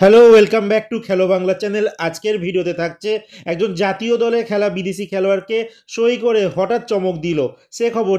Hello, welcome back to খেলো Bangla channel. আজকের ভিডিওতে থাকছে একজন জাতীয় দলে খেলা বিদেশি খেলোয়াড়কে সই করে হঠাৎ চমক দিল সে খবর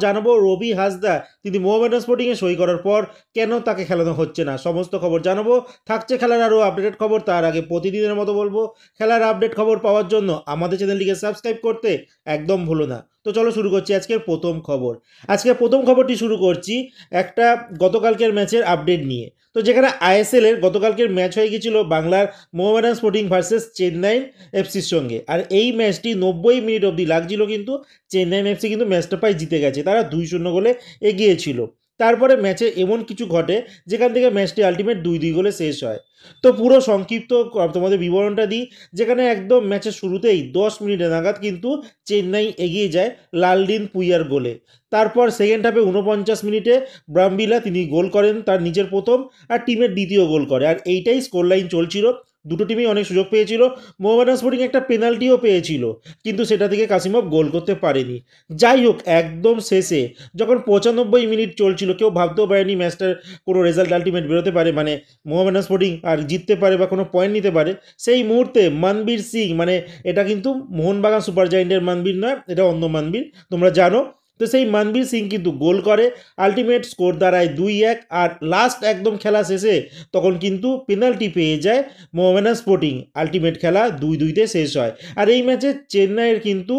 জানাবো রবি হাসদা তিনি মোহামেডান স্পোর্টিংয়ে সই করার পর কেন তাকে খেলানো হচ্ছে না, সমস্ত খবর জানাবো। থাকছে খেলার আরও আপডেটেড খবর। তার আগে প্রতিদিনের মতো বলবো, খেলার আপডেট খবর পাওয়ার জন্য আমাদের চ্যানেলটিকে সাবস্ক্রাইব করতে একদম ভুলো না। তো চলো শুরু করছি আজকের প্রথম খবর। আজকের প্রথম খবরটি শুরু করছি একটা গতকালকের ম্যাচের আপডেট নিয়ে। তো যেখানে আইএসএল এর গতকালকের ম্যাচ হয়ে গেছিল বাংলার মোহামেডান স্পোর্টিং ভার্সেস চেন্নাই এফসির সঙ্গে। আর এই ম্যাচটি 90 মিনিট অবধি লাগছিল, কিন্তু চেন্নাই এফসি কিন্তু ম্যাচটা প্রায় জিতে গেছে, তারা 2-0 গোলে এগিয়েছিল। তারপরে ম্যাচে এমন কিছু ঘটে যেখান থেকে ম্যাচটি আলটিমেট 2-2 গোলে শেষ হয়। তো পুরো সংক্ষিপ্ত তোমাদের বিবরণটা দিই, যেখানে একদম ম্যাচের শুরুতেই 10 মিনিটে নাগাদ কিন্তু চেন্নাই এগিয়ে যায় লালদিন পুইয়ার গোলে। তারপর সেকেন্ড হাফে 49 মিনিটে ব্রামবিলা তিনি গোল করেন, তার নিজের প্রথম আর টিমের দ্বিতীয় গোল করে। আর এইটাই স্কোর লাইন চলছিল, দুটো টিমই অনেক সুযোগ পেয়েছিল। মোহামেডান স্পোর্টিং একটা পেনাল্টিও পেয়েছিল, কিন্তু সেটা থেকে কাসিমভ গোল করতে পারেনি। যাই হোক, একদম শেষে যখন 95 মিনিট চলছিল, কেউ ভাবতেও পারেনি ম্যাচটার কোনো রেজাল্ট আলটিমেট বেরোতে পারে, মানে মোহামেডান স্পোর্টিং আর জিততে পারে বা কোনো পয়েন্ট নিতে পারে। সেই মুহূর্তে মনবীর সিং, মানে এটা কিন্তু মোহনবাগান সুপার জায়েন্টের মনবীর নয়, এটা অন্য মনবীর, তোমরা জানো। তো সেই মনবীর সিং কিন্তু গোল করে, আলটিমেট স্কোর দাঁড়ায় 2-1। আর লাস্ট একদম খেলা শেষে তখন কিন্তু পেনাল্টি পেয়ে যায় মোহামেডান স্পোর্টিং, আলটিমেট খেলা 2-2-তে শেষ হয়। আর এই ম্যাচে চেন্নাইয়ের কিন্তু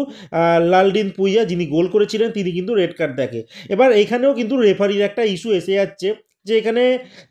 লালদিন পুইয়া যিনি গোল করেছিলেন তিনি কিন্তু রেড কার্ড দেখে। এবার এইখানেও কিন্তু রেফারির একটা ইস্যু এসে যাচ্ছে, যে এখানে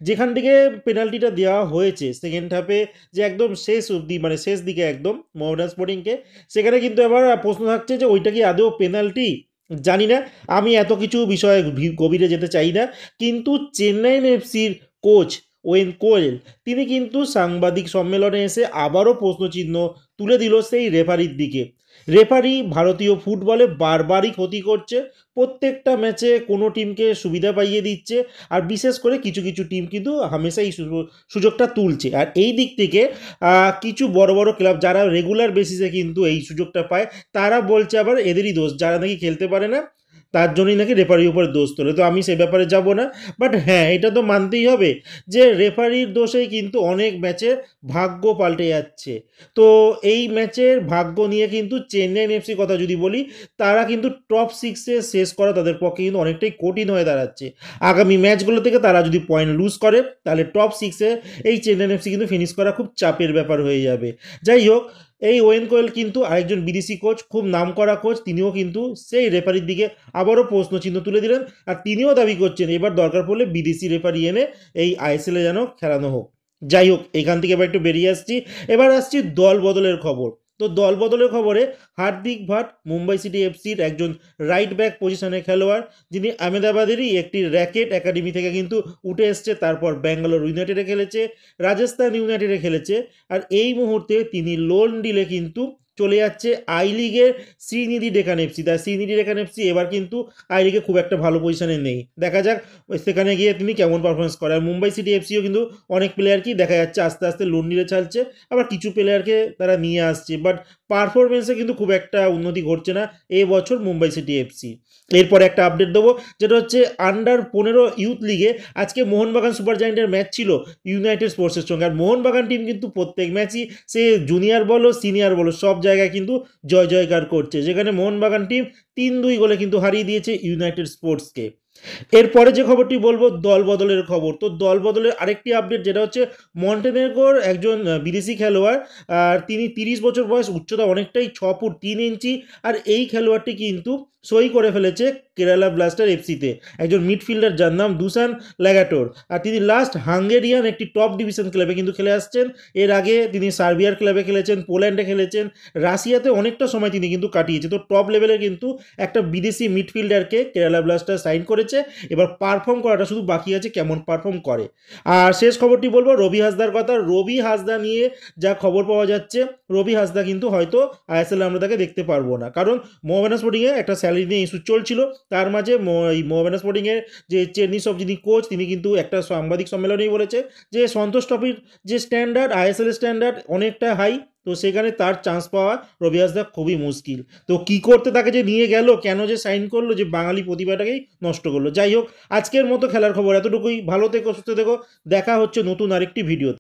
যেখান থেকে পেনাল্টিটা দেওয়া হয়েছে সেকেন্ড হাফে, যে একদম শেষ অবধি, মানে শেষ দিকে একদম মোহামেডান স্পোর্টিংকে, সেখানে কিন্তু এবার প্রশ্ন থাকছে যে ওইটা কি আদৌ পেনাল্টি। জানি না, আমি এত কিছু বিষয়ে গভীরে যেতে চাই না, কিন্তু চেন্নাই এফসির কোচ ওয়েন কোয়েল তিনি কিন্তু সাংবাদিক সম্মেলনে এসে আবারও প্রশ্নচিহ্ন তুলে দিল সেই রেফারির দিকে। রেফারি ভারতীয় ফুটবলে বারবারই ক্ষতি করছে, প্রত্যেকটা ম্যাচে কোনো টিমকে সুবিধা পাইয়ে দিচ্ছে, আর বিশেষ করে কিছু কিছু টিম কিন্তু হামেশা এই সুযোগটা তুলছে। আর এই দিক থেকে কিছু বড় বড় ক্লাব যারা রেগুলার বেসিসে কিন্তু এই সুযোগটা পায়, তারা বলছে আবার এদেরই দোষ, যারা নাকি খেলতে পারে না তার জন্যই নাকি রেফারির উপরে দোষ তোলে। তো আমি সে ব্যাপারে যাব না, বাট হ্যাঁ, এটা তো মানতেই হবে যে রেফারির দোষেই কিন্তু অনেক ম্যাচের ভাগ্য পাল্টে যাচ্ছে। তো এই ম্যাচের ভাগ্য নিয়ে কিন্তু চেন্নাই এফসির কথা যদি বলি, তারা কিন্তু টপ 6-এ শেষ করা তাদের পক্ষে কিন্তু অনেকটাই কঠিন হয়ে দাঁড়াচ্ছে। আগামী ম্যাচগুলো থেকে তারা যদি পয়েন্ট লুজ করে, তাহলে টপ 6-এ এই চেন্নাই এফসি কিন্তু ফিনিশ করা খুব চাপের ব্যাপার হয়ে যাবে। যাই হোক, এই ওয়েন কোয়েল কিন্তু আরেকজন বিদেশি কোচ, খুব নামকরা কোচ, তিনিও কিন্তু সেই রেফারির দিকে আবারও প্রশ্নচিহ্ন তুলে দিলেন। আর তিনিও দাবি করছেন এবার দরকার পড়লে বিদেশি রেফারি এনে এই আইএসএলে যেন খেলানো হোক। যাই হোক, এখান থেকে এবার একটু বেরিয়ে আসছি, এবার আসছি দল বদলের খবর। তো দল বদলের খবরে হার্দিক ভাট মুম্বাই সিটি এফসির একজন রাইট ব্যাক পজিশনে খেলোয়াড়, যিনি আহমেদাবাদেরই একটি র্যাকেট একাডেমি থেকে কিন্তু উঠে এসছে, তারপর ব্যাঙ্গালোর ইউনাইটেডে খেলেছে, রাজস্থান ইউনাইটেডে খেলেছে। আর এই মুহূর্তে তিনি লোন ডিলে কিন্তু চলে যাচ্ছে আই লিগের শ্রীনিধি ডেকান এফসি। তার শ্রীনিধি ডেকান এফসি এবার কিন্তু আই লিগে খুব একটা ভালো পজিশনে নেই, দেখা যাক সেখানে গিয়ে তিনি কেমন পারফরমেন্স করে। আর মুম্বাই সিটি এফসিও কিন্তু অনেক প্লেয়ারকেই দেখা যাচ্ছে আস্তে আস্তে লোন নিয়ে ছাড়ছে, আবার কিছু প্লেয়ারকে তারা নিয়ে আসছে, বাট পারফরমেন্সে কিন্তু খুব একটা উন্নতি ঘটছে না এই বছর মুম্বাই সিটি এফসি। এরপরে একটা আপডেট দেবো, যেটা হচ্ছে আন্ডার-15 ইউথ লিগে আজকে মোহনবাগান সুপার জায়েন্টের ম্যাচ ছিল ইউনাইটেড স্পোর্টসের সঙ্গে। আর মোহনবাগান টিম কিন্তু প্রত্যেক ম্যাচই, সে জুনিয়র বলো সিনিয়র বলো, সব জায়গায় কিন্তু জয় জয়কার করছে, যেখানে মোহনবাগান টিম 3-2 গোলে কিন্তু হারিয়ে দিয়েছে ইউনাইটেড স্পোর্টসকে। এরপরে যে খবরটি বলবো দল বদলের খবর। তো দল বদলের আরেকটি আপডেট, যেটা হচ্ছে মন্টেনেগ্রোর একজন বিদেশি খেলোয়াড়, আর তিনি 30 বছর বয়স, উচ্চতা অনেকটাই 6 ফুট 3 ইঞ্চি। আর এই খেলোয়াড়টি কিন্তু সই করে ফেলেছে কেরালা ব্লাস্টার এফসিতে, একজন মিডফিল্ডার যার নাম দুসান ল্যাগাটোর। আর তিনি লাস্ট হাঙ্গেরিয়ান একটি টপ ডিভিশন ক্লাবে কিন্তু খেলে আসছেন। এর আগে তিনি সার্বিয়ার ক্লাবে খেলেছেন, পোল্যান্ডে খেলেছেন, রাশিয়াতে অনেকটা সময় তিনি কিন্তু কাটিয়েছে। তো টপ লেভেলের কিন্তু একটা বিদেশি মিডফিল্ডারকে কেরালা ব্লাস্টার সাইন করেছে, এবার পারফর্ম করাটা শুধু বাকি আছে কেমন পারফর্ম করে। আর শেষ খবরটি বলবো রবি হাসদার কথা। রবি হাসদা নিয়ে যা খবর পাওয়া যাচ্ছে, রবি হাসদা কিন্তু হয়তো আইএসএল আমরা তাকে দেখতে পারবো না, কারণ মোহামেডান স্পোর্টিংয়ে একটা স্যালারি নিয়ে ইস্যু চলছিল। তার মাঝে এই মোহামেডান স্পোর্টিংয়ের যে চেন্নিসব যিনি কোচ, তিনি কিন্তু একটা সাংবাদিক সম্মেলনেই বলেছে যে সন্তোষ ট্রফির যে স্ট্যান্ডার্ড, আইএসএল স্ট্যান্ডার্ড অনেকটা হাই, তো সেখানে তার চান্স পাওয়া রবি হাসদা খুবই মুশকিল। তো কি করতে তাকে যে নিয়ে গেল, কেন যে সাইন করলো, যে বাঙালি প্রতিভাটাকেই নষ্ট করলো। যাই হোক, আজকের মতো খেলার খবর এতটুকুই। ভালো থেকো, সুস্থ থেকো, দেখা হচ্ছে নতুন আরেকটি ভিডিও।